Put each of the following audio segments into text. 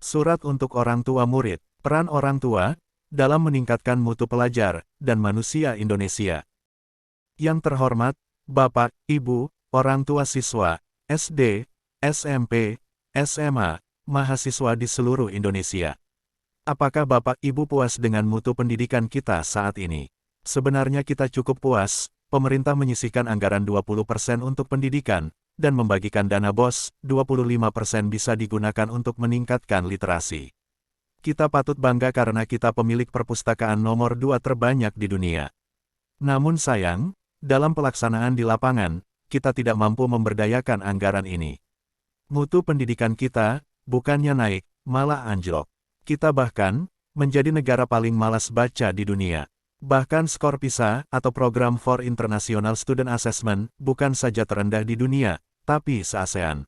Surat untuk orang tua murid, peran orang tua, dalam meningkatkan mutu pelajar, dan manusia Indonesia. Yang terhormat, Bapak, Ibu, orang tua siswa, SD, SMP, SMA, mahasiswa di seluruh Indonesia. Apakah Bapak Ibu puas dengan mutu pendidikan kita saat ini? Sebenarnya kita cukup puas, pemerintah menyisihkan anggaran 20% untuk pendidikan, dan membagikan dana BOS, 25% bisa digunakan untuk meningkatkan literasi. Kita patut bangga karena kita pemilik perpustakaan nomor 2 terbanyak di dunia. Namun sayang, dalam pelaksanaan di lapangan, kita tidak mampu memberdayakan anggaran ini. Mutu pendidikan kita, bukannya naik, malah anjlok. Kita bahkan, menjadi negara paling malas baca di dunia. Bahkan skor PISA, atau Program for International Student Assessment, bukan saja terendah di dunia, tapi se-ASEAN.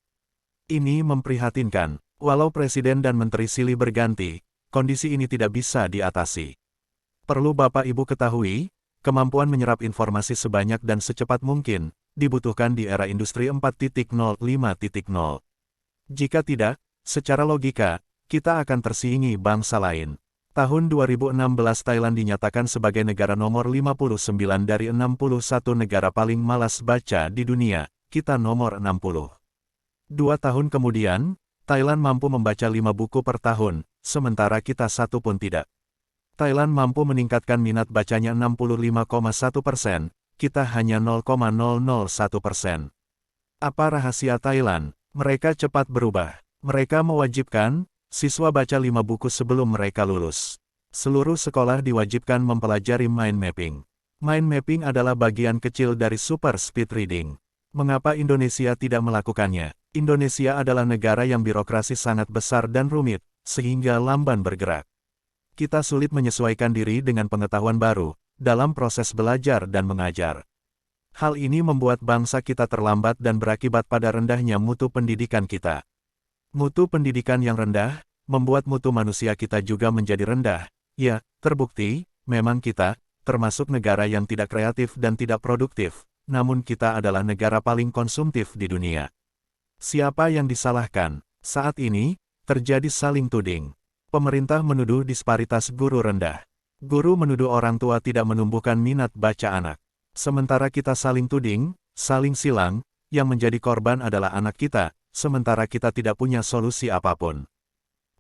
Ini memprihatinkan. Walau presiden dan menteri silih berganti, kondisi ini tidak bisa diatasi. Perlu Bapak Ibu ketahui, kemampuan menyerap informasi sebanyak dan secepat mungkin, dibutuhkan di era industri 4.0, 5.0. Jika tidak, secara logika, kita akan tersingi bangsa lain. Tahun 2016 Thailand dinyatakan sebagai negara nomor 59 dari 61 negara paling malas baca di dunia, kita nomor 60. 2 tahun kemudian, Thailand mampu membaca 5 buku per tahun, sementara kita satu pun tidak. Thailand mampu meningkatkan minat bacanya 65,1%, kita hanya 0,001%. Apa rahasia Thailand? Mereka cepat berubah. Mereka mewajibkan siswa baca 5 buku sebelum mereka lulus. Seluruh sekolah diwajibkan mempelajari mind mapping. Mind mapping adalah bagian kecil dari super speed reading. Mengapa Indonesia tidak melakukannya? Indonesia adalah negara yang birokrasi sangat besar dan rumit, sehingga lamban bergerak. Kita sulit menyesuaikan diri dengan pengetahuan baru, dalam proses belajar dan mengajar. Hal ini membuat bangsa kita terlambat dan berakibat pada rendahnya mutu pendidikan kita. Mutu pendidikan yang rendah, membuat mutu manusia kita juga menjadi rendah. Ya, terbukti, memang kita, termasuk negara yang tidak kreatif dan tidak produktif, namun kita adalah negara paling konsumtif di dunia. Siapa yang disalahkan? Saat ini, terjadi saling tuding. Pemerintah menuduh disparitas guru rendah. Guru menuduh orang tua tidak menumbuhkan minat baca anak. Sementara kita saling tuding, saling silang, yang menjadi korban adalah anak kita, sementara kita tidak punya solusi apapun.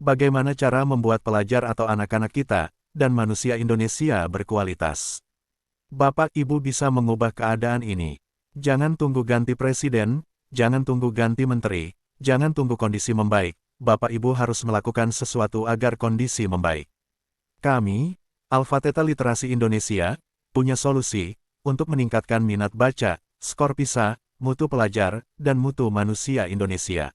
Bagaimana cara membuat pelajar atau anak-anak kita, dan manusia Indonesia berkualitas? Bapak Ibu bisa mengubah keadaan ini. Jangan tunggu ganti presiden, jangan tunggu ganti menteri, jangan tunggu kondisi membaik. Bapak Ibu harus melakukan sesuatu agar kondisi membaik. Kami, Alpha Theta Literasi Indonesia, punya solusi untuk meningkatkan minat baca, skor PISA, mutu pelajar, dan mutu manusia Indonesia.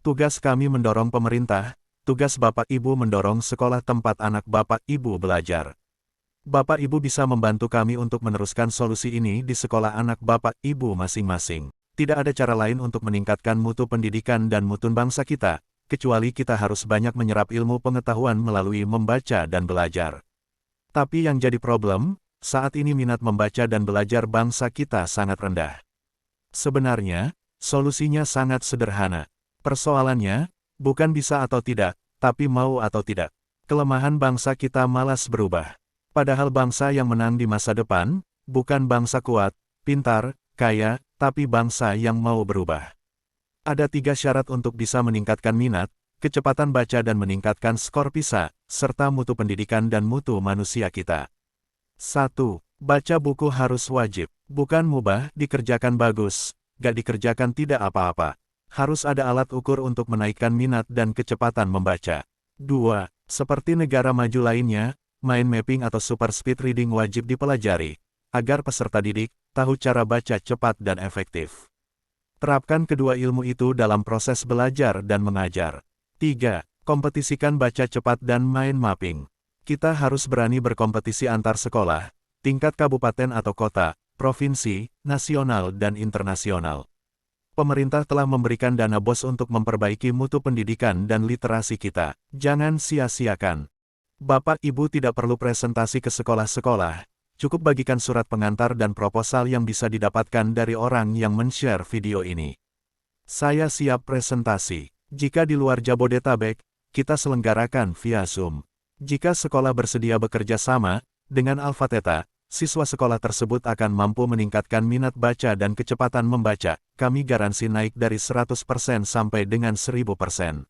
Tugas kami mendorong pemerintah, tugas Bapak Ibu mendorong sekolah tempat anak Bapak Ibu belajar. Bapak Ibu bisa membantu kami untuk meneruskan solusi ini di sekolah anak Bapak Ibu masing-masing. Tidak ada cara lain untuk meningkatkan mutu pendidikan dan mutu bangsa kita, kecuali kita harus banyak menyerap ilmu pengetahuan melalui membaca dan belajar. Tapi yang jadi problem, saat ini minat membaca dan belajar bangsa kita sangat rendah. Sebenarnya, solusinya sangat sederhana. Persoalannya, bukan bisa atau tidak, tapi mau atau tidak. Kelemahan bangsa kita malas berubah. Padahal bangsa yang menang di masa depan, bukan bangsa kuat, pintar, kaya, tapi bangsa yang mau berubah. Ada 3 syarat untuk bisa meningkatkan minat, kecepatan baca dan meningkatkan skor PISA, serta mutu pendidikan dan mutu manusia kita. 1. Baca buku harus wajib. Bukan mubah, dikerjakan bagus, gak dikerjakan tidak apa-apa. Harus ada alat ukur untuk menaikkan minat dan kecepatan membaca. 2. Seperti negara maju lainnya, mind mapping atau super speed reading wajib dipelajari, agar peserta didik tahu cara baca cepat dan efektif. Terapkan kedua ilmu itu dalam proses belajar dan mengajar. 3. Kompetisikan baca cepat dan mind mapping. Kita harus berani berkompetisi antar sekolah, tingkat kabupaten atau kota, provinsi, nasional dan internasional. Pemerintah telah memberikan dana BOS untuk memperbaiki mutu pendidikan dan literasi kita. Jangan sia-siakan. Bapak Ibu tidak perlu presentasi ke sekolah-sekolah, cukup bagikan surat pengantar dan proposal yang bisa didapatkan dari orang yang men-share video ini. Saya siap presentasi. Jika di luar Jabodetabek, kita selenggarakan via Zoom. Jika sekolah bersedia bekerja sama dengan Alpha Theta, siswa sekolah tersebut akan mampu meningkatkan minat baca dan kecepatan membaca. Kami garansi naik dari 100% sampai dengan 1000%.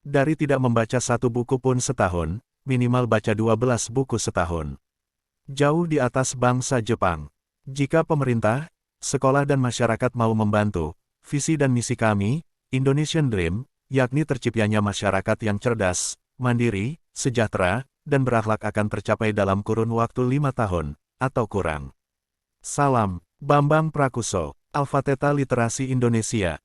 Dari tidak membaca satu buku pun setahun, minimal baca 12 buku setahun. Jauh di atas bangsa Jepang. Jika pemerintah, sekolah dan masyarakat mau membantu, visi dan misi kami, Indonesian Dream, yakni terciptanya masyarakat yang cerdas, mandiri, sejahtera, dan berakhlak akan tercapai dalam kurun waktu 5 tahun, atau kurang. Salam, Bambang Prakuso, Alpha Theta Literasi Indonesia.